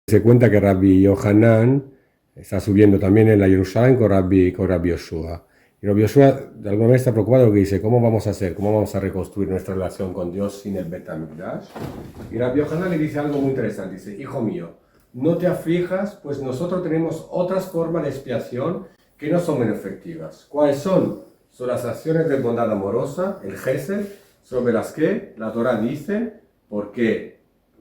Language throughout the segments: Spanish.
Se cuenta que Rabbi Yohanan está subiendo también en la Jerusalén con Rabbi Yoshua. Y Rabbi Yoshua de alguna manera está preocupado porque dice, ¿cómo vamos a hacer? ¿Cómo vamos a reconstruir nuestra relación con Dios sin el Bet HaMikdash? Y Rabbi Yohanan le dice algo muy interesante. Dice, hijo mío, no te aflijas, pues nosotros tenemos otras formas de expiación que no son menos efectivas. ¿Cuáles son? Son las acciones de bondad amorosa, el Gesed, sobre las que la Torah dice, porque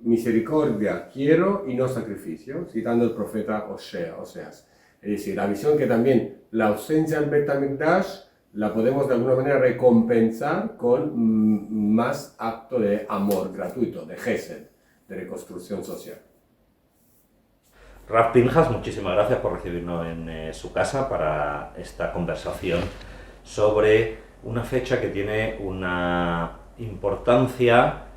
misericordia quiero y no sacrificio, citando el profeta Oseas. Es decir, la visión que también la ausencia del Bet HaMikdash la podemos de alguna manera recompensar con más acto de amor gratuito, de Gesed, de reconstrucción social. Rav Pinhas, muchísimas gracias por recibirnos en su casa para esta conversación sobre una fecha que tiene una importancia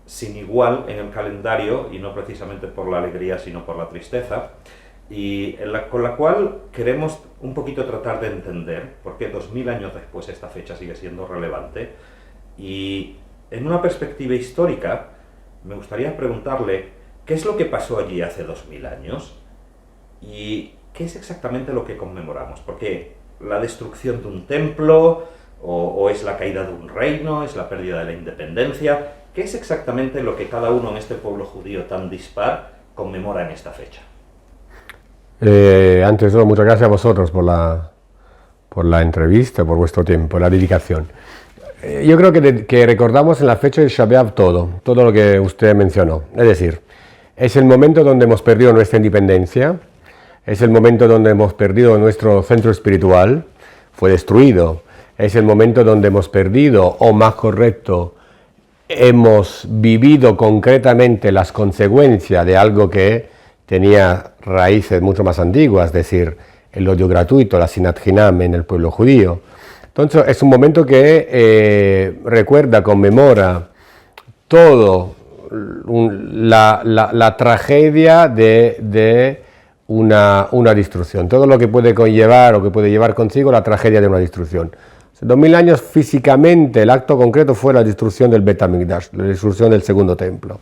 sin igual en el calendario, y no precisamente por la alegría sino por la tristeza, y con la cual queremos un poquito tratar de entender por qué 2000 años después esta fecha sigue siendo relevante. Y en una perspectiva histórica me gustaría preguntarle qué es lo que pasó allí hace 2000 años y qué es exactamente lo que conmemoramos. Porque la destrucción de un templo, o es la caída de un reino, es la pérdida de la independencia. ¿Qué es exactamente lo que cada uno en este pueblo judío tan dispar conmemora en esta fecha? Antes de todo, muchas gracias a vosotros por la entrevista, por vuestro tiempo, la dedicación. Yo creo que recordamos en la fecha de Shabbat todo lo que usted mencionó. Es decir, es el momento donde hemos perdido nuestra independencia, es el momento donde hemos perdido nuestro centro espiritual, fue destruido, es el momento donde hemos perdido, o más correcto, hemos vivido concretamente las consecuencias de algo que tenía raíces mucho más antiguas, es decir, el odio gratuito, la Sinat Hinam en el pueblo judío. Entonces es un momento que recuerda, conmemora todo la tragedia de una destrucción, todo lo que puede conllevar o que puede llevar consigo la tragedia de una destrucción. 2000 años físicamente, el acto concreto fue la destrucción del Bet HaMikdash, la destrucción del segundo templo.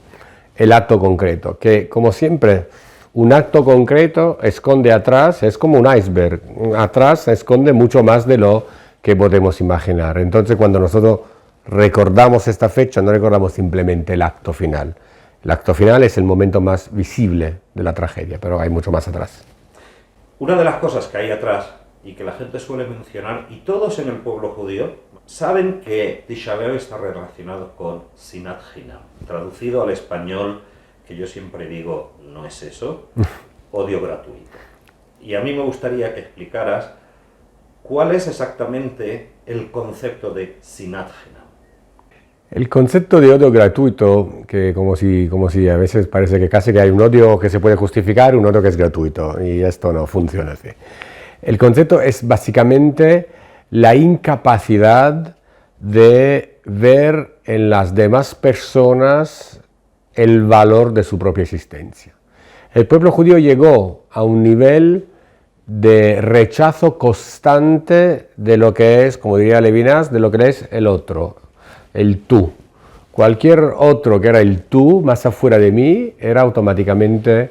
El acto concreto, que como siempre, un acto concreto esconde atrás, es como un iceberg, atrás esconde mucho más de lo que podemos imaginar. Entonces cuando nosotros recordamos esta fecha, no recordamos simplemente el acto final. El acto final es el momento más visible de la tragedia, pero hay mucho más atrás. Una de las cosas que hay atrás y que la gente suele mencionar, y todos en el pueblo judío saben que Tisha B'Av está relacionado con Sinat Hinam, traducido al español, que yo siempre digo, no es eso, odio gratuito. Y a mí me gustaría que explicaras cuál es exactamente el concepto de Sinat Hinam. El concepto de odio gratuito, que como si a veces parece que casi que hay un odio que se puede justificar, un odio que es gratuito, y esto no funciona así. El concepto es básicamente la incapacidad de ver en las demás personas el valor de su propia existencia. El pueblo judío llegó a un nivel de rechazo constante de lo que es, como diría Levinas, de lo que es el otro, el tú. Cualquier otro que era el tú, más afuera de mí, era automáticamente,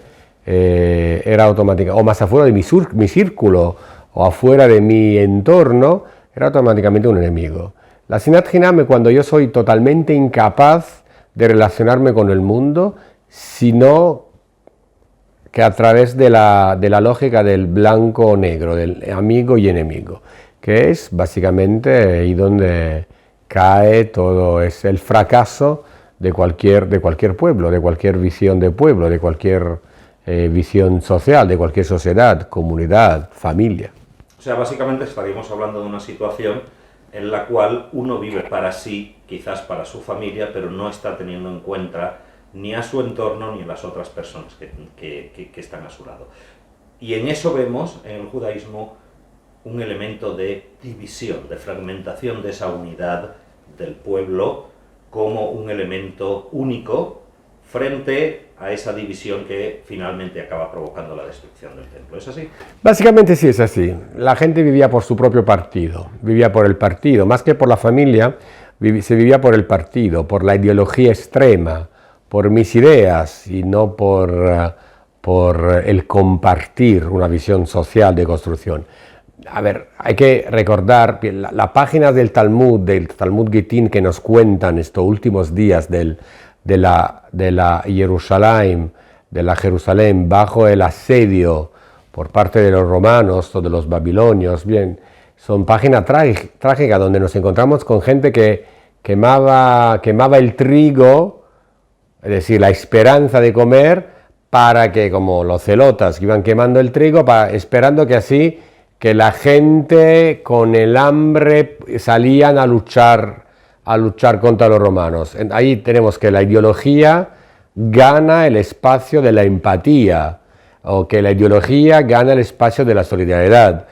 o más afuera de mi círculo, o afuera de mi entorno, era automáticamente un enemigo. La Sinat Hinam es cuando yo soy totalmente incapaz de relacionarme con el mundo, sino que a través de la lógica del blanco o negro, del amigo y enemigo, que es básicamente ahí donde cae todo, es el fracaso de cualquier pueblo, de cualquier visión de pueblo, de cualquier visión social, de cualquier sociedad, comunidad, familia. O sea, básicamente estaríamos hablando de una situación en la cual uno vive para sí, quizás para su familia, pero no está teniendo en cuenta ni a su entorno ni a las otras personas que están a su lado. Y en eso vemos en el judaísmo un elemento de división, de fragmentación de esa unidad del pueblo como un elemento único frente a esa división que finalmente acaba provocando la destrucción del templo. ¿Es así? Básicamente sí es así. La gente vivía por su propio partido, vivía por el partido, más que por la familia, se vivía por el partido, por la ideología extrema, por mis ideas y no por por el compartir una visión social de construcción. A ver, hay que recordar que la página del Talmud Gittin, que nos cuentan estos últimos días de la Jerusalén bajo el asedio por parte de los romanos o de los babilonios, bien, son páginas trágicas donde nos encontramos con gente que quemaba el trigo, es decir, la esperanza de comer, para que, como los celotas que iban quemando el trigo, esperando que así que la gente con el hambre salían a luchar contra los romanos. Ahí tenemos que la ideología gana el espacio de la empatía, o que la ideología gana el espacio de la solidaridad.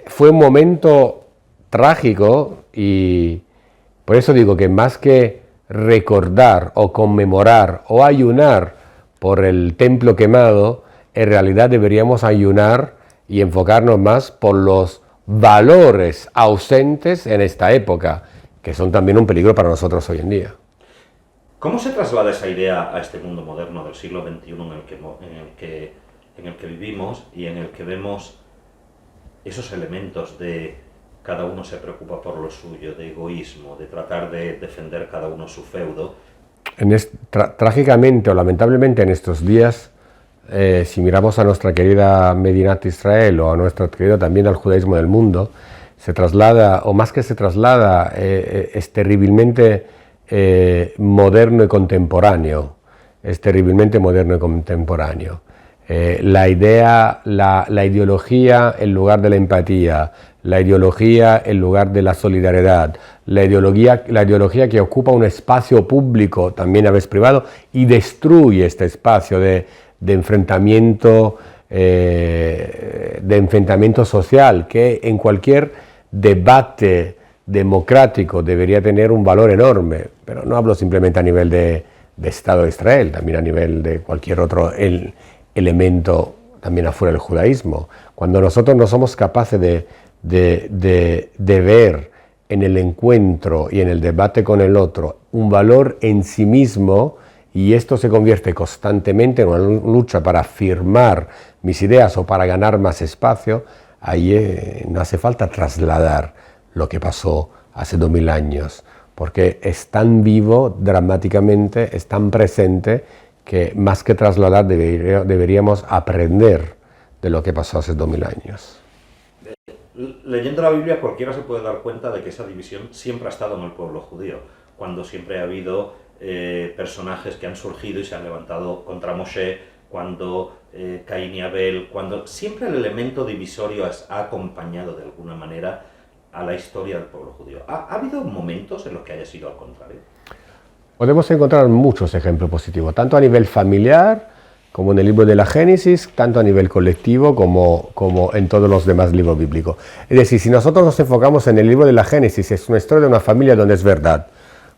Fue un momento trágico y por eso digo que más que recordar o conmemorar o ayunar por el templo quemado, en realidad deberíamos ayunar y enfocarnos más por los valores ausentes en esta época, que son también un peligro para nosotros hoy en día. ¿Cómo se traslada esa idea a este mundo moderno del siglo XXI en el que vivimos y en el que vemos esos elementos de cada uno se preocupa por lo suyo, de egoísmo, de tratar de defender cada uno su feudo? Trágicamente o lamentablemente en estos días, si miramos a nuestra querida Medinat Israel o a nuestro querido también al judaísmo del mundo, se traslada, o más que se traslada, es terriblemente moderno y contemporáneo. Es terriblemente moderno y contemporáneo. La ideología en lugar de la empatía, la ideología en lugar de la solidaridad, la ideología que ocupa un espacio público, también a veces privado, y destruye este espacio de enfrentamiento social, que en cualquier debate democrático debería tener un valor enorme, pero no hablo simplemente a nivel de Estado de Israel, también a nivel de cualquier otro elemento también afuera del judaísmo. Cuando nosotros no somos capaces de ver en el encuentro y en el debate con el otro un valor en sí mismo, y esto se convierte constantemente en una lucha para afirmar mis ideas o para ganar más espacio, ahí no hace falta trasladar lo que pasó hace 2000 años, porque es tan vivo dramáticamente, es tan presente, que más que trasladar deberíamos aprender de lo que pasó hace 2000 años. Leyendo la Biblia cualquiera se puede dar cuenta de que esa división siempre ha estado en el pueblo judío, cuando siempre ha habido personajes que han surgido y se han levantado contra Moshe, cuando Caín y Abel, cuando siempre el elemento divisorio ha acompañado de alguna manera a la historia del pueblo judío. ¿Ha habido momentos en los que haya sido al contrario? Podemos encontrar muchos ejemplos positivos, tanto a nivel familiar, como en el libro de la Génesis, tanto a nivel colectivo como en todos los demás libros bíblicos. Es decir, si nosotros nos enfocamos en el libro de la Génesis, es una historia de una familia donde es verdad.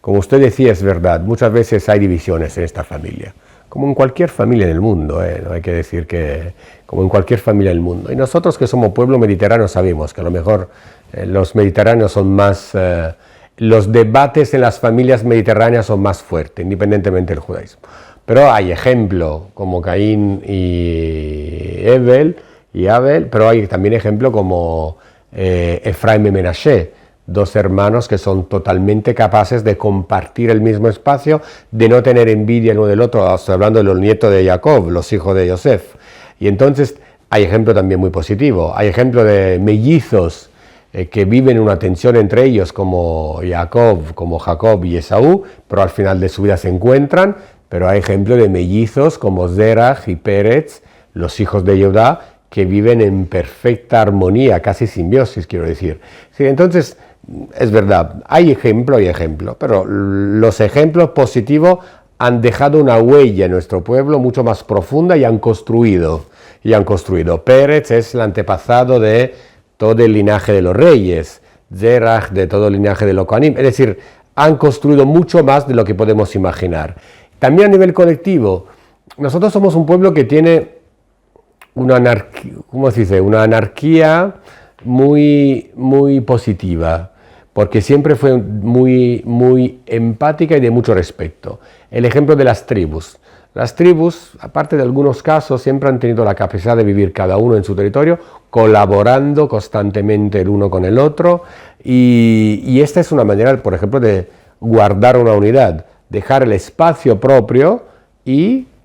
Como usted decía, es verdad, muchas veces hay divisiones en esta familia, como en cualquier familia en el mundo, no hay que decir que como en cualquier familia del mundo. Y nosotros que somos pueblo mediterráneo sabemos que a lo mejor los mediterráneos son más... los debates en las familias mediterráneas son más fuertes, independientemente del judaísmo. Pero hay ejemplos como Caín y Abel, pero hay también ejemplos como Efraim y Menashe, dos hermanos que son totalmente capaces de compartir el mismo espacio, de no tener envidia el uno del otro. Estoy hablando de los nietos de Jacob, los hijos de Yosef. Y entonces hay ejemplos también muy positivos. Hay ejemplos de mellizos que viven una tensión entre ellos, como Jacob y Esaú, pero al final de su vida se encuentran. Pero hay ejemplos de mellizos como Zerach y Pérez, los hijos de Judá, que viven en perfecta armonía, casi simbiosis, quiero decir. Sí, entonces, es verdad, hay ejemplo, pero los ejemplos positivos han dejado una huella en nuestro pueblo mucho más profunda y han construido. Pérez es el antepasado de todo el linaje de los reyes, Zerach de todo el linaje de los Kohanim, es decir, han construido mucho más de lo que podemos imaginar. También a nivel colectivo, nosotros somos un pueblo que tiene una anarquía muy, muy positiva, porque siempre fue muy empática y de mucho respeto. El ejemplo de las tribus. Las tribus, aparte de algunos casos, siempre han tenido la capacidad de vivir cada uno en su territorio, colaborando constantemente el uno con el otro, y esta es una manera, por ejemplo, de guardar una unidad, dejar el espacio propio,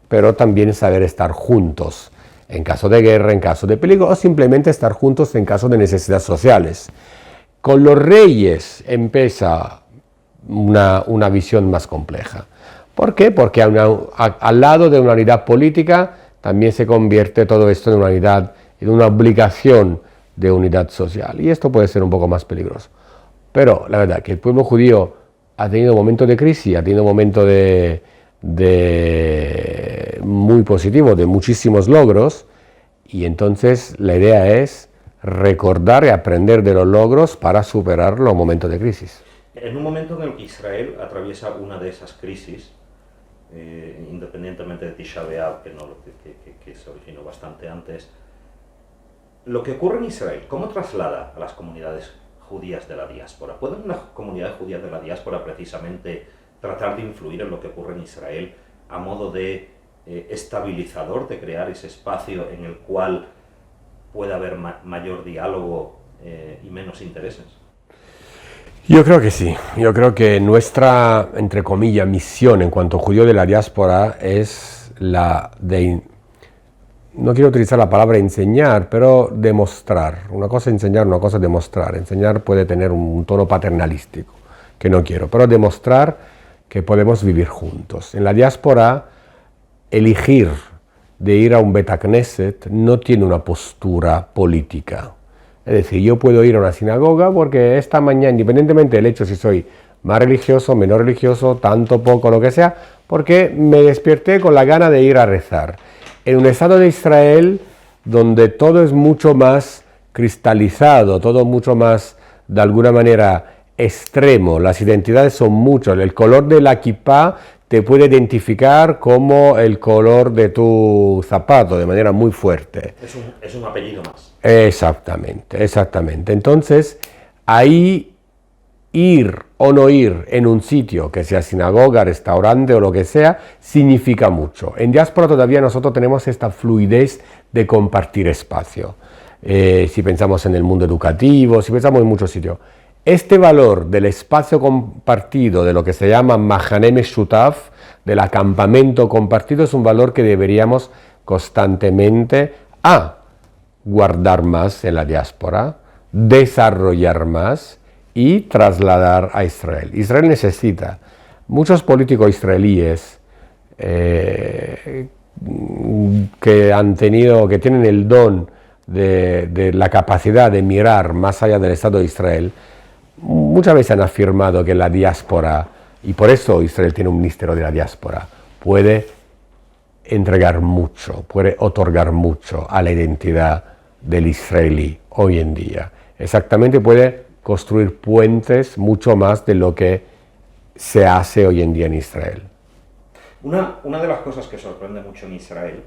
pero también saber estar juntos en caso de guerra, en caso de peligro, o simplemente estar juntos en caso de necesidades sociales. Con los reyes empieza una visión más compleja. ¿Por qué? Porque al lado de una unidad política también se convierte todo esto en una unidad, en una obligación de unidad social. Y esto puede ser un poco más peligroso. Pero la verdad que el pueblo judío ha tenido momentos de crisis, ha tenido momentos muy positivos, de muchísimos logros, y entonces la idea es recordar y aprender de los logros para superar los momentos de crisis. En un momento en el que Israel atraviesa una de esas crisis, independientemente de Tisha B'Av, que se originó bastante antes, lo que ocurre en Israel, ¿cómo traslada a las comunidades judías de la diáspora? ¿Pueden una comunidad judía de la diáspora precisamente tratar de influir en lo que ocurre en Israel a modo de estabilizador, de crear ese espacio en el cual pueda haber mayor diálogo y menos intereses? Yo creo que sí. Yo creo que nuestra, entre comillas, misión en cuanto a judío de la diáspora es la de, no quiero utilizar la palabra enseñar, pero demostrar. Una cosa es enseñar, una cosa es demostrar. Enseñar puede tener un tono paternalístico, que no quiero, pero demostrar que podemos vivir juntos. En la diáspora, elegir de ir a un Bet Knesset no tiene una postura política. Es decir, yo puedo ir a una sinagoga porque esta mañana, independientemente del hecho si soy más religioso, menos religioso, tanto, poco, lo que sea, porque me desperté con la gana de ir a rezar. En un Estado de Israel donde todo es mucho más cristalizado, todo mucho más, de alguna manera, extremo, las identidades son muchas, el color de la kipá te puede identificar como el color de tu zapato, de manera muy fuerte. Es un apellido más. Exactamente, exactamente. Entonces, ahí ir o no ir en un sitio, que sea sinagoga, restaurante o lo que sea, significa mucho. En diáspora todavía nosotros tenemos esta fluidez de compartir espacio. Si pensamos en el mundo educativo, si pensamos en muchos sitios. Este valor del espacio compartido, de lo que se llama Mahane Meshutaf, del acampamento compartido, es un valor que deberíamos constantemente guardar más en la diáspora, desarrollar más y trasladar a Israel. Israel necesita muchos políticos israelíes que tienen el don de la capacidad de mirar más allá del Estado de Israel. Muchas veces han afirmado que la diáspora, y por eso Israel tiene un ministerio de la diáspora, puede entregar mucho, puede otorgar mucho a la identidad del israelí hoy en día. Exactamente, puede construir puentes mucho más de lo que se hace hoy en día en Israel. Una de las cosas que sorprende mucho en Israel,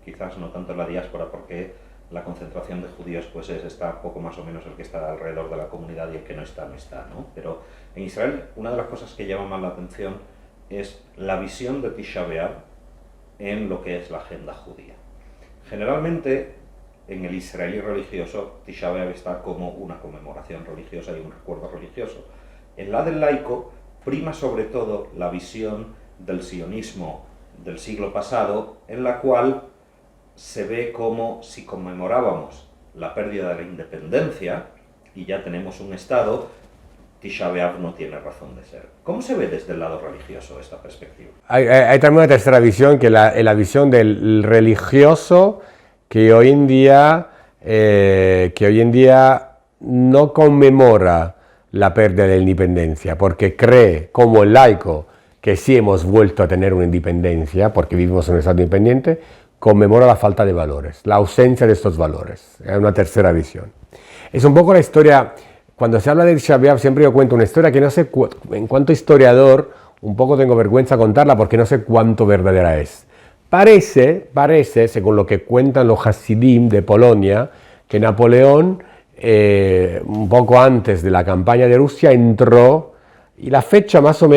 quizás no tanto en la diáspora, porque la concentración de judíos pues está poco más o menos el que está alrededor de la comunidad y el que no está, ¿no? Pero en Israel una de las cosas que llama más la atención es la visión de Tisha B'Av en lo que es la agenda judía. Generalmente en el israelí religioso Tisha B'Av está como una conmemoración religiosa y un recuerdo religioso. En la del laico prima sobre todo la visión del sionismo del siglo pasado, en la cual se ve como si conmemorábamos la pérdida de la independencia y ya tenemos un Estado, Tisha B'Av no tiene razón de ser. ¿Cómo se ve desde el lado religioso esta perspectiva? Hay también una tercera visión, que es la visión del religioso que hoy en día no conmemora la pérdida de la independencia, porque cree, como el laico, que sí hemos vuelto a tener una independencia, porque vivimos en un Estado independiente, conmemora la falta de valores, la ausencia de estos valores. Es una tercera visión. Es un poco la historia, cuando se habla de Tisha B'Av, siempre yo cuento una historia que no sé, en cuanto historiador, un poco tengo vergüenza contarla porque no sé cuánto verdadera es. Parece, según lo que cuentan los Hasidim de Polonia, que Napoleón, un poco antes de la campaña de Rusia, entró, y la fecha más o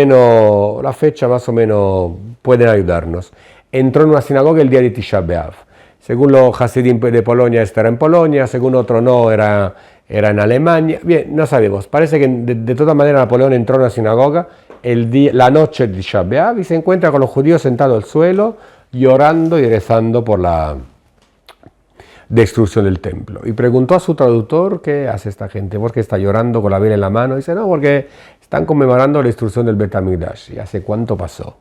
menos pueden ayudarnos. entró en una sinagoga el día de Tisha B'Av. Según los Hasidim de Polonia, esto era en Polonia, según otro no, era en Alemania. Bien, no sabemos. Parece que de todas maneras Napoleón entró en una sinagoga la noche de Tisha B'Av y se encuentra con los judíos sentados al suelo, llorando y rezando por la destrucción del templo. Y preguntó a su traductor: ¿qué hace esta gente? ¿Por qué está llorando con la vela en la mano? Y dice: no, porque están conmemorando la destrucción del Bet HaMikdash. ¿Y hace cuánto pasó?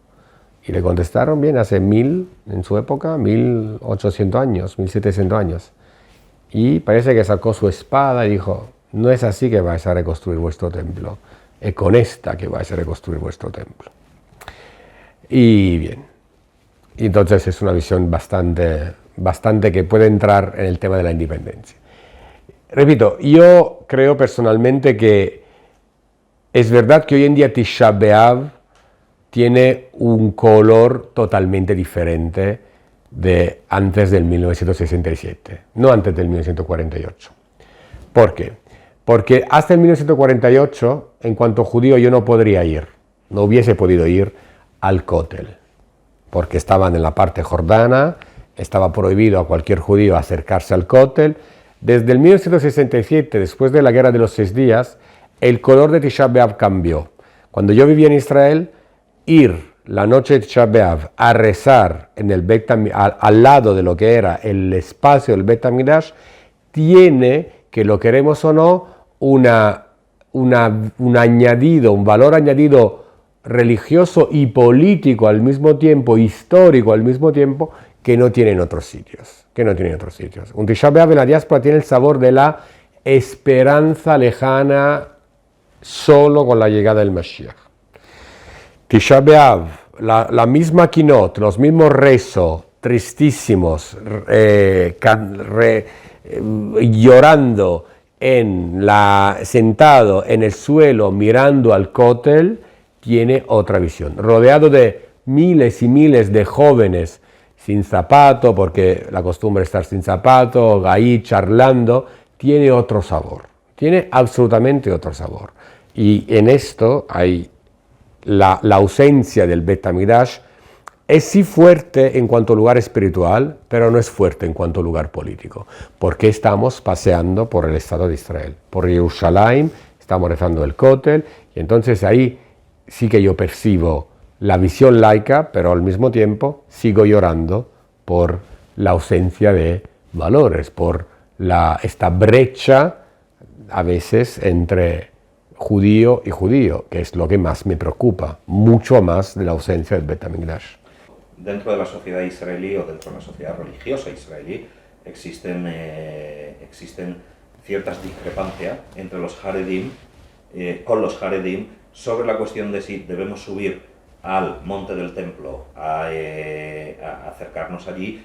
Y le contestaron: bien, hace en su época, 1800 años, 1700 años. Y parece que sacó su espada y dijo: no es así que vais a reconstruir vuestro templo, es con esta que vais a reconstruir vuestro templo. Y bien, entonces es una visión bastante que puede entrar en el tema de la independencia. Repito, yo creo personalmente que es verdad que hoy en día Tisha B'Av tiene un color totalmente diferente de antes del 1967, no antes del 1948. ¿Por qué? Porque hasta el 1948, en cuanto judío, yo no hubiese podido ir al Kotel, porque estaban en la parte jordana, estaba prohibido a cualquier judío acercarse al Kotel. Desde el 1967, después de la Guerra de los 6 días, el color de Tisha B'Av cambió. Cuando yo vivía en Israel, ir la noche de Tisha B'Av a rezar en el al lado de lo que era el espacio del Bet HaMikdash, tiene, que lo queremos o no, un valor añadido religioso y político al mismo tiempo, histórico al mismo tiempo, que no tienen otros sitios. Un Tisha B'Av en la diáspora tiene el sabor de la esperanza lejana solo con la llegada del Mashiach. Tisha B'Av, la misma Kinot, los mismos rezos tristísimos, llorando sentado en el suelo mirando al Kotel, tiene otra visión. Rodeado de miles y miles de jóvenes sin zapato, porque la costumbre es estar sin zapato, ahí charlando, tiene otro sabor. Tiene absolutamente otro sabor. Y en esto hay la ausencia del Bet HaMikdash. Es sí fuerte en cuanto a lugar espiritual, pero no es fuerte en cuanto a lugar político, porque estamos paseando por el Estado de Israel, por Jerusalén, estamos rezando el Kotel, y entonces ahí sí que yo percibo la visión laica, pero al mismo tiempo sigo llorando por la ausencia de valores, por esta brecha a veces entre judío y judío, que es lo que más me preocupa, mucho más de la ausencia del Bet HaMikdash. Dentro de la sociedad israelí o dentro de la sociedad religiosa israelí existen ciertas discrepancias entre los Haredim, con los Haredim, sobre la cuestión de si debemos subir al monte del templo a acercarnos allí.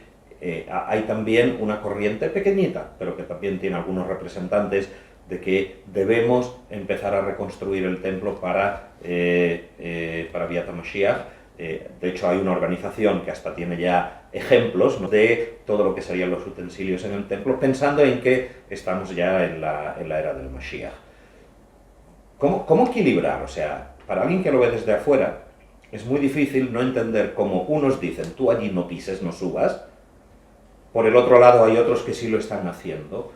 Hay también una corriente pequeñita, pero que también tiene algunos representantes, de que debemos empezar a reconstruir el templo para Biat HaMashiach. De hecho, hay una organización que hasta tiene ya ejemplos, ¿no?, de todo lo que serían los utensilios en el templo, pensando en que estamos ya en la era del Mashiach. ¿Cómo equilibrar? O sea, para alguien que lo ve desde afuera, es muy difícil no entender cómo unos dicen: tú allí no pises, no subas. Por el otro lado hay otros que sí lo están haciendo.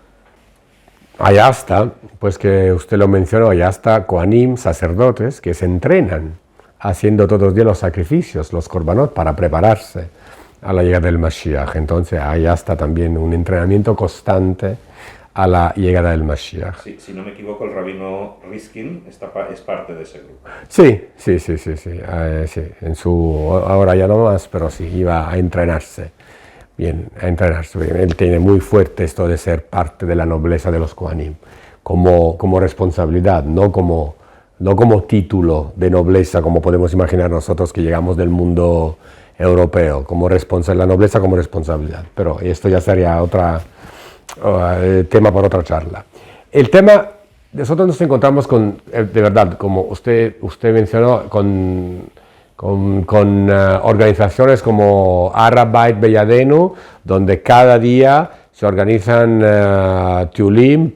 Allá está, pues que usted lo mencionó, allá está Kohanim, sacerdotes, que se entrenan haciendo todos los días los sacrificios, los korbanot, para prepararse a la llegada del Mashiach. Entonces allá está también un entrenamiento constante a la llegada del Mashiach. Sí, si no me equivoco, el rabino Riskin es parte de ese grupo. Sí. Ahora ya no más, pero sí, iba a entrenarse. Bien, a entrenarse. Él tiene muy fuerte esto de ser parte de la nobleza de los Kohanim, como responsabilidad, no como título de nobleza, como podemos imaginar nosotros que llegamos del mundo europeo, la nobleza como responsabilidad. Pero esto ya sería tema para otra charla. El tema, nosotros nos encontramos con, de verdad, como usted mencionó, con organizaciones como Arab Beit Beyadenu, donde cada día se organizan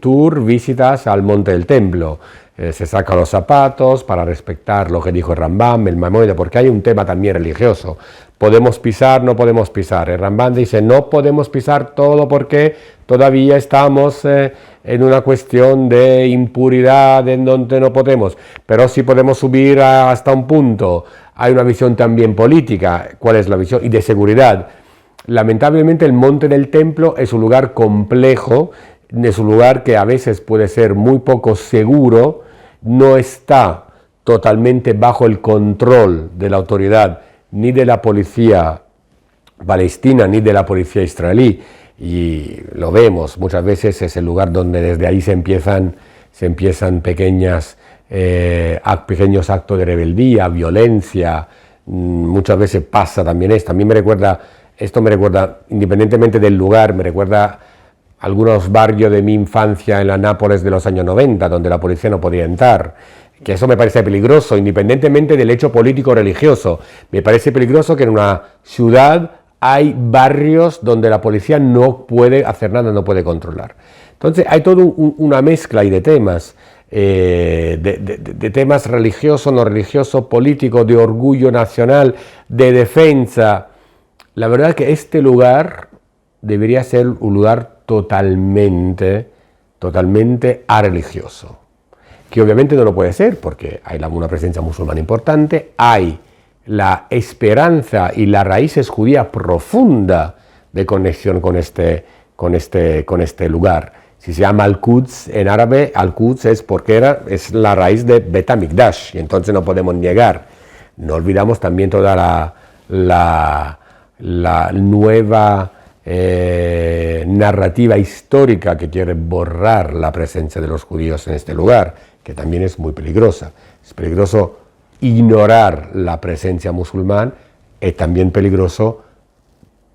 tour, visitas al monte del templo. Se sacan los zapatos para respetar lo que dijo el Rambam, el Maimónides, porque hay un tema también religioso. podemos pisar, no podemos pisar. El Ramban dice, no podemos pisar todo porque todavía estamos en una cuestión de impuridad en donde no podemos, pero sí podemos subir hasta un punto. Hay una visión también política, ¿cuál es la visión? Y de seguridad. Lamentablemente el monte del templo es un lugar complejo, es un lugar que a veces puede ser muy poco seguro, no está totalmente bajo el control de la autoridad ni de la policía palestina ni de la policía israelí, y lo vemos, muchas veces es el lugar donde desde ahí se empiezan pequeños actos de rebeldía, violencia, muchas veces pasa también esto. A mí esto me recuerda, independientemente del lugar, me recuerda algunos barrios de mi infancia en la Nápoles de los años 90, donde la policía no podía entrar, que eso me parece peligroso, independientemente del hecho político o religioso. Me parece peligroso que en una ciudad hay barrios donde la policía no puede hacer nada, no puede controlar. Entonces hay toda una mezcla de temas, de temas religiosos, no religiosos, políticos, de orgullo nacional, de defensa. La verdad es que este lugar debería ser un lugar totalmente religioso, que obviamente no lo puede ser porque hay una presencia musulmana importante, hay la esperanza y las raíces judías profunda de conexión con este lugar. Si se llama Al-Quds en árabe, Al-Quds es porque es la raíz de Bet HaMikdash, y entonces no podemos negar. No olvidamos también toda la nueva narrativa histórica que quiere borrar la presencia de los judíos en este lugar, que también es muy peligrosa. Es peligroso ignorar la presencia musulmana, es también peligroso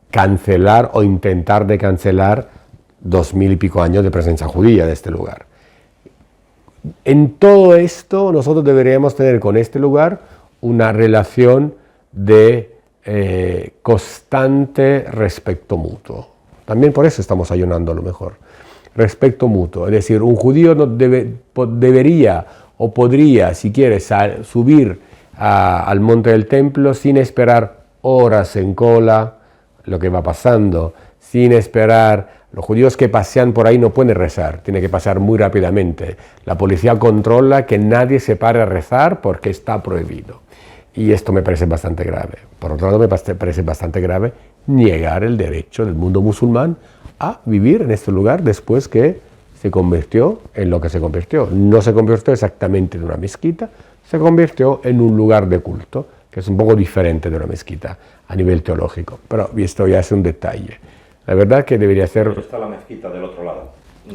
cancelar o intentar de cancelar 2000 y pico años de presencia judía de este lugar. En todo esto nosotros deberíamos tener con este lugar una relación de constante respeto mutuo. También por eso estamos ayunando a lo mejor. Respeto mutuo, es decir, un judío no debería o podría, si quiere, subir al monte del templo sin esperar horas en cola, lo que va pasando, sin esperar. Los judíos que pasean por ahí no pueden rezar, tienen que pasar muy rápidamente. La policía controla que nadie se pare a rezar porque está prohibido. Y esto me parece bastante grave. Por otro lado, me parece bastante grave negar el derecho del mundo musulmán a vivir en este lugar después que se convirtió en lo que se convirtió. No se convirtió exactamente en una mezquita, se convirtió en un lugar de culto, que es un poco diferente de una mezquita a nivel teológico. Pero esto ya es un detalle. La verdad que debería ser... Pero está la mezquita del otro lado.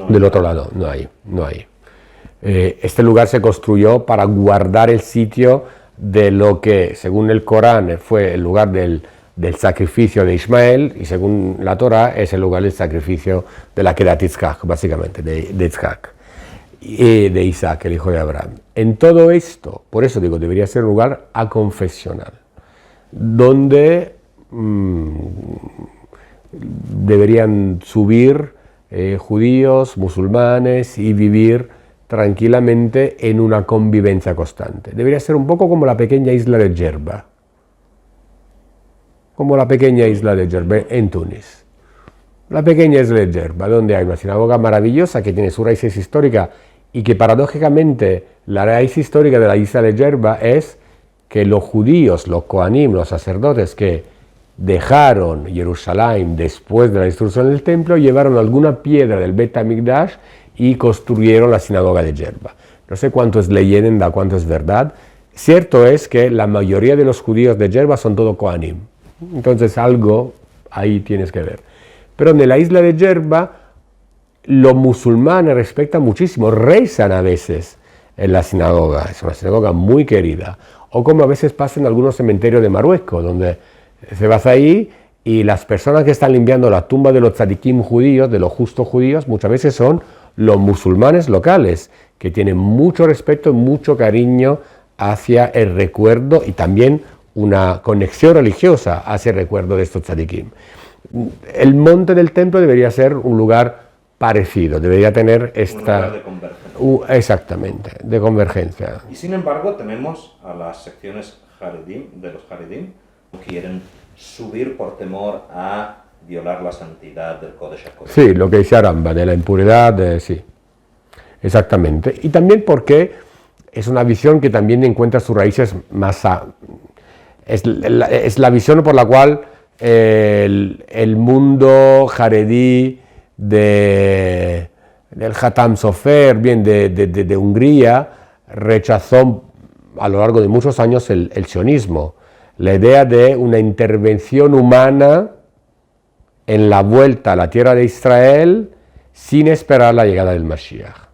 Del otro lado, no hay. Este lugar se construyó para guardar el sitio de lo que, según el Corán, fue el lugar del sacrificio de Ismael, y según la Torá es el lugar del sacrificio de la Kedat Yitzhak, básicamente, de Yitzhak, y de Isaac, el hijo de Abraham. En todo esto, por eso digo, debería ser un lugar aconfesional, donde deberían subir judíos, musulmanes y vivir tranquilamente en una convivencia constante. Debería ser un poco como la pequeña isla de Djerba, en Túnez. La pequeña isla de Djerba, donde hay una sinagoga maravillosa que tiene su raíz histórica y que paradójicamente la raíz histórica de la isla de Djerba es que los judíos, los Kohanim, los sacerdotes que dejaron Jerusalén después de la destrucción del templo, llevaron alguna piedra del Bet HaMikdash y construyeron la sinagoga de Djerba. No sé cuánto es leyenda, cuánto es verdad. Cierto es que la mayoría de los judíos de Djerba son todo Kohanim. Entonces algo ahí tienes que ver. Pero en la isla de Djerba los musulmanes respetan muchísimo, rezan a veces en la sinagoga. Es una sinagoga muy querida. O como a veces pasa en algunos cementerios de Marruecos, donde se vas ahí y las personas que están limpiando la tumba de los tzadikim judíos, de los justos judíos, muchas veces son los musulmanes locales, que tienen mucho respeto y mucho cariño hacia el recuerdo y también una conexión religiosa hacia el recuerdo de estos tzadikim. El monte del templo debería ser un lugar parecido, debería tener esta... Un lugar de convergencia. Exactamente, de convergencia. Y sin embargo tenemos a las secciones de los Haredim, quieren subir por temor a violar la santidad del Kodesh HaKodashim. Sí, lo que dice Rambam, de la impuridad, sí, exactamente. Y también porque es una visión que también encuentra sus raíces más... Es la visión por la cual el mundo jaredí del Hatam Sofer, bien de Hungría, rechazó a lo largo de muchos años el sionismo, la idea de una intervención humana en la vuelta a la tierra de Israel sin esperar la llegada del Mashiach.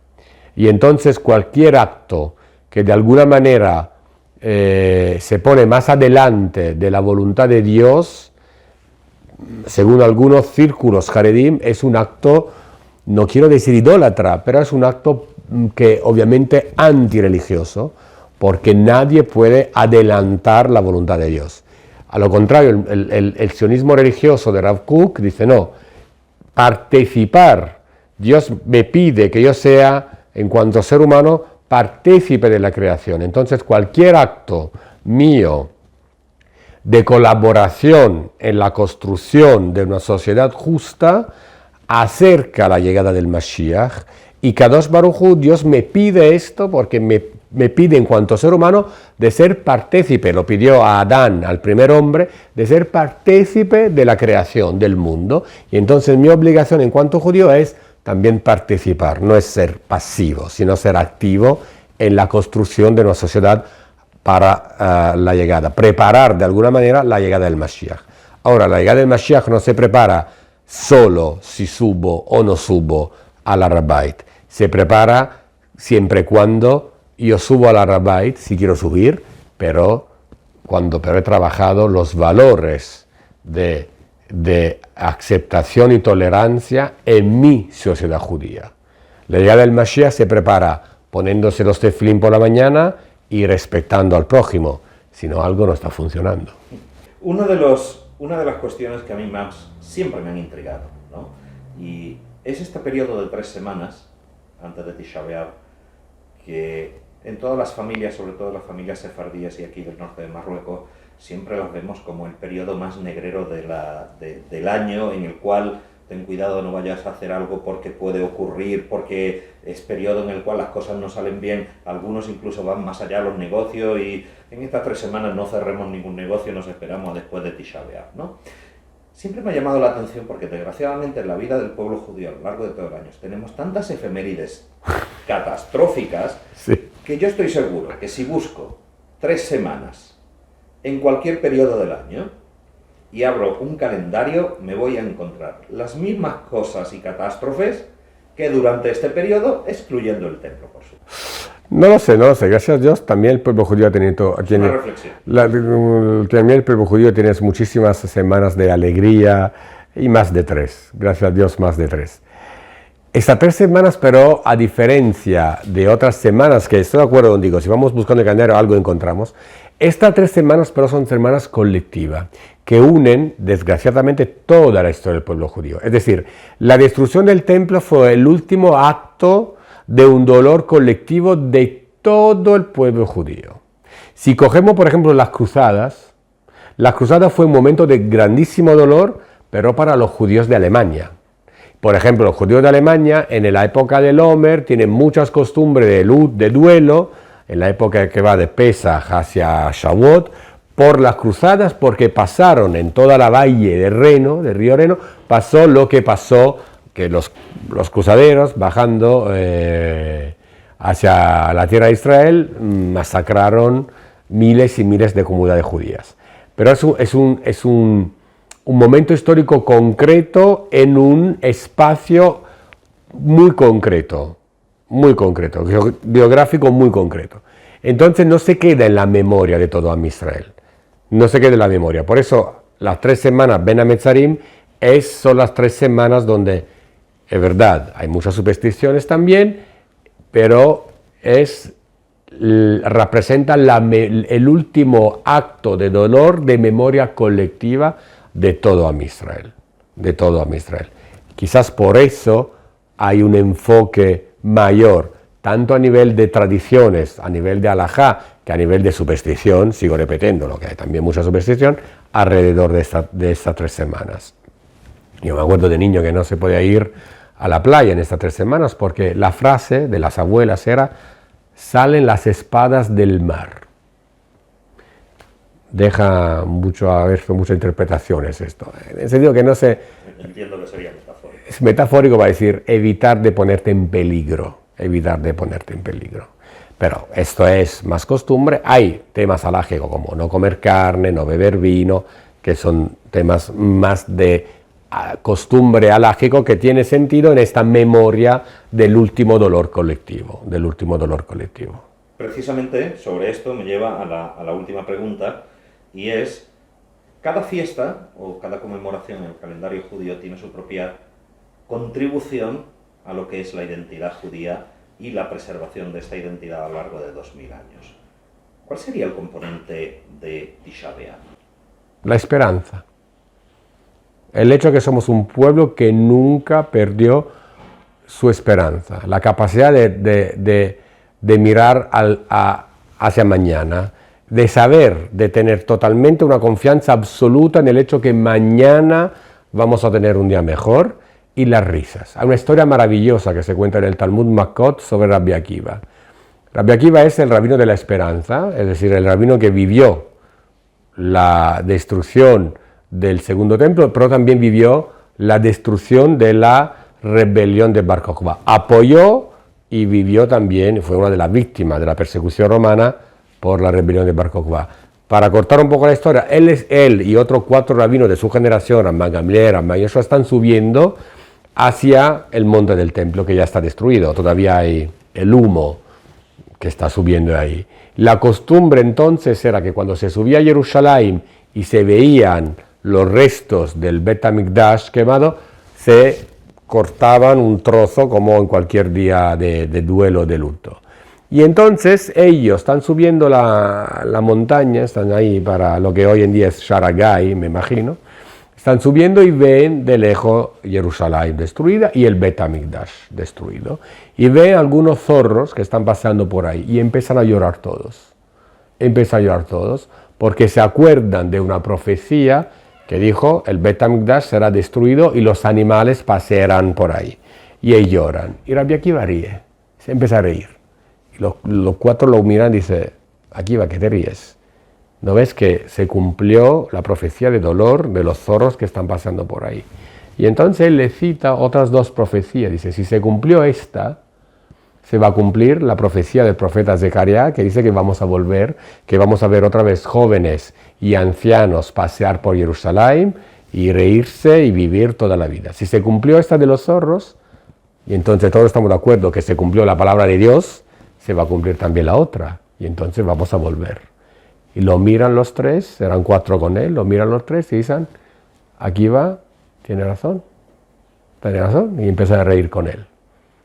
Y entonces cualquier acto que de alguna manera se pone más adelante de la voluntad de Dios, según algunos círculos jaredim, es un acto, no quiero decir idólatra, pero es un acto que obviamente antirreligioso, porque nadie puede adelantar la voluntad de Dios. A lo contrario, el sionismo religioso de Rav Kook dice, no, participar, Dios me pide que yo sea, en cuanto ser humano, partícipe de la creación. Entonces, cualquier acto mío de colaboración en la construcción de una sociedad justa acerca la llegada del Mashiach, y Kadosh Baruj Hu, Dios me pide esto porque me pide en cuanto ser humano de ser partícipe, lo pidió a Adán, al primer hombre, de ser partícipe de la creación del mundo, y entonces mi obligación en cuanto judío es también participar, no es ser pasivo, sino ser activo en la construcción de una sociedad para la llegada, preparar de alguna manera la llegada del Mashiach. Ahora, la llegada del Mashiach no se prepara solo si subo o no subo al Arabait, se prepara siempre y cuando yo subo al Arabait, si quiero subir, pero cuando he trabajado los valores de aceptación y tolerancia en mi sociedad judía. La llegada del Mashiach se prepara poniéndose los tefilín por la mañana y respetando al prójimo, si no algo no está funcionando. Una de las cuestiones que a mí más siempre me han intrigado, ¿no? Y es este periodo de 3 semanas antes de Tisha B'Av, que en todas las familias, sobre todo las familias sefardíes y aquí del norte de Marruecos, siempre las vemos como el periodo más negrero del año, en el cual ten cuidado, no vayas a hacer algo porque puede ocurrir, porque es periodo en el cual las cosas no salen bien, algunos incluso van más allá de los negocios y en estas 3 semanas no cerremos ningún negocio, nos esperamos después de Tisha B'Av, ¿no? Siempre me ha llamado la atención porque desgraciadamente en la vida del pueblo judío a lo largo de todo el año tenemos tantas efemérides catastróficas, Sí. que yo estoy seguro que si busco 3 semanas en cualquier periodo del año y abro un calendario, me voy a encontrar las mismas cosas y catástrofes que durante este periodo, excluyendo el templo, por supuesto. No lo sé, gracias a Dios también el pueblo judío Una reflexión. También el pueblo judío tiene muchísimas semanas de alegría y más de 3, gracias a Dios más de 3. Estas 3 semanas, pero a diferencia de otras semanas, que estoy de acuerdo contigo, si vamos buscando el calendario algo encontramos, estas 3 semanas pero son semanas colectivas, que unen desgraciadamente toda la historia del pueblo judío. Es decir, la destrucción del templo fue el último acto de un dolor colectivo de todo el pueblo judío. Si cogemos, por ejemplo, las cruzadas fue un momento de grandísimo dolor, pero para los judíos de Alemania. Por ejemplo, los judíos de Alemania, en la época del Omer, tienen muchas costumbres de duelo, en la época que va de Pesaj hacia Shavuot, por las cruzadas, porque pasaron en toda la valle de Reno, del río Reno, pasó lo que pasó, que los cruzaderos, bajando hacia la tierra de Israel, masacraron miles y miles de comunidades judías. Pero es un momento histórico concreto en un espacio muy concreto, biográfico muy concreto. Entonces no se queda en la memoria de todo Am Israel, no se queda en la memoria. Por eso las 3 semanas Ben Hametzarim son las 3 semanas donde, es verdad, hay muchas supersticiones también, pero representa el último acto de dolor, de memoria colectiva de todo Am Israel, Quizás por eso hay un enfoque mayor, tanto a nivel de tradiciones, a nivel de halajá, que a nivel de superstición, sigo repitiendo, lo que hay también mucha superstición, alrededor de estas 3 semanas. Yo me acuerdo de niño que no se podía ir a la playa en estas 3 semanas porque la frase de las abuelas era: salen las espadas del mar. Deja mucho a ver muchas interpretaciones esto. En el sentido que no sé. Entiendo que sería metafórico. Es metafórico para decir evitar de ponerte en peligro. Evitar de ponerte en peligro. Pero esto es más costumbre. Hay temas halágicos como no comer carne, no beber vino, que son temas más de costumbre halágico que tiene sentido en esta memoria del último dolor colectivo. Precisamente sobre esto me lleva a la última pregunta, y es: cada fiesta o cada conmemoración en el calendario judío tiene su propia contribución a lo que es la identidad judía y la preservación de esta identidad a lo largo de 2000 años. ¿Cuál sería el componente de Tisha B'Av? La esperanza. El hecho de que somos un pueblo que nunca perdió su esperanza, la capacidad de mirar hacia mañana, de saber, de tener totalmente una confianza absoluta en el hecho que mañana vamos a tener un día mejor, y las risas. Hay una historia maravillosa que se cuenta en el Talmud Makot sobre Rabbi Akiva. Rabbi Akiva es el rabino de la esperanza, es decir, el rabino que vivió la destrucción del segundo templo, pero también vivió la destrucción de la rebelión de Bar Kokhba. Apoyó y vivió también, fue una de las víctimas de la persecución romana por la rebelión de Bar Kokhba. Para cortar un poco la historia, él y otros 4 rabinos de su generación, Ramban Gamliel, Ramban Yeshua, están subiendo hacia el monte del templo, que ya está destruido. Todavía hay el humo que está subiendo ahí. La costumbre entonces era que cuando se subía a Jerusalén y se veían los restos del Bet HaMikdash quemado, se cortaban un trozo como en cualquier día de duelo, de luto. Y entonces ellos están subiendo la montaña, están ahí para lo que hoy en día es Sharagai, me imagino, están subiendo y ven de lejos Jerusalén destruida y el Bet HaMikdash destruido. Y ven algunos zorros que están pasando por ahí y empiezan a llorar todos. Porque se acuerdan de una profecía que dijo: el Bet HaMikdash será destruido y los animales pasearán por ahí. Y ellos lloran. Y Rabbi Akiva ríe, se empieza a reír. Y los 4 lo miran y dicen: Akiva, ¿qué te ríes? ¿No ves que se cumplió la profecía de dolor de los zorros que están pasando por ahí? Y entonces él le cita otras 2 profecías. Dice: si se cumplió esta, se va a cumplir la profecía del profeta Zacarías, que dice que vamos a volver, que vamos a ver otra vez jóvenes y ancianos pasear por Jerusalén y reírse y vivir toda la vida. Si se cumplió esta de los zorros, y entonces todos estamos de acuerdo que se cumplió la palabra de Dios, se va a cumplir también la otra, y entonces vamos a volver. Y lo miran los 3, eran 4 con él, lo miran los 3 y dicen: Akiva tiene razón, y empiezan a reír con él.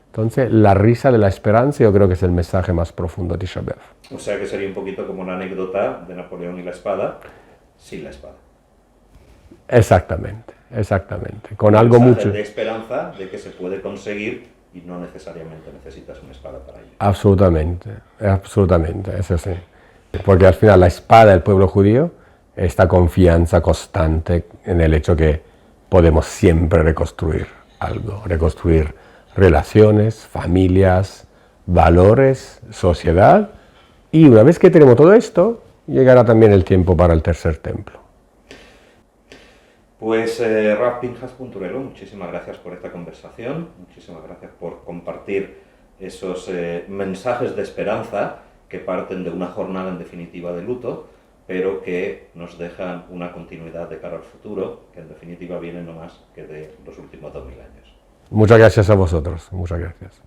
Entonces, la risa de la esperanza yo creo que es el mensaje más profundo de Tisha B'Av. O sea que sería un poquito como la anécdota de Napoleón y la espada, sin la espada. Exactamente, con algo mucho de esperanza de que se puede conseguir y no necesariamente necesitas una espada para ello. Absolutamente, eso sí. Porque al final la espada del pueblo judío, esta confianza constante en el hecho que podemos siempre reconstruir algo, reconstruir relaciones, familias, valores, sociedad, y una vez que tenemos todo esto, llegará también el tiempo para el tercer templo. Pues Rav Pinhas Punturelo, muchísimas gracias por esta conversación, muchísimas gracias por compartir esos mensajes de esperanza que parten de una jornada en definitiva de luto, pero que nos dejan una continuidad de cara al futuro, que en definitiva viene no más que de los últimos 2000 años. Muchas gracias a vosotros, muchas gracias.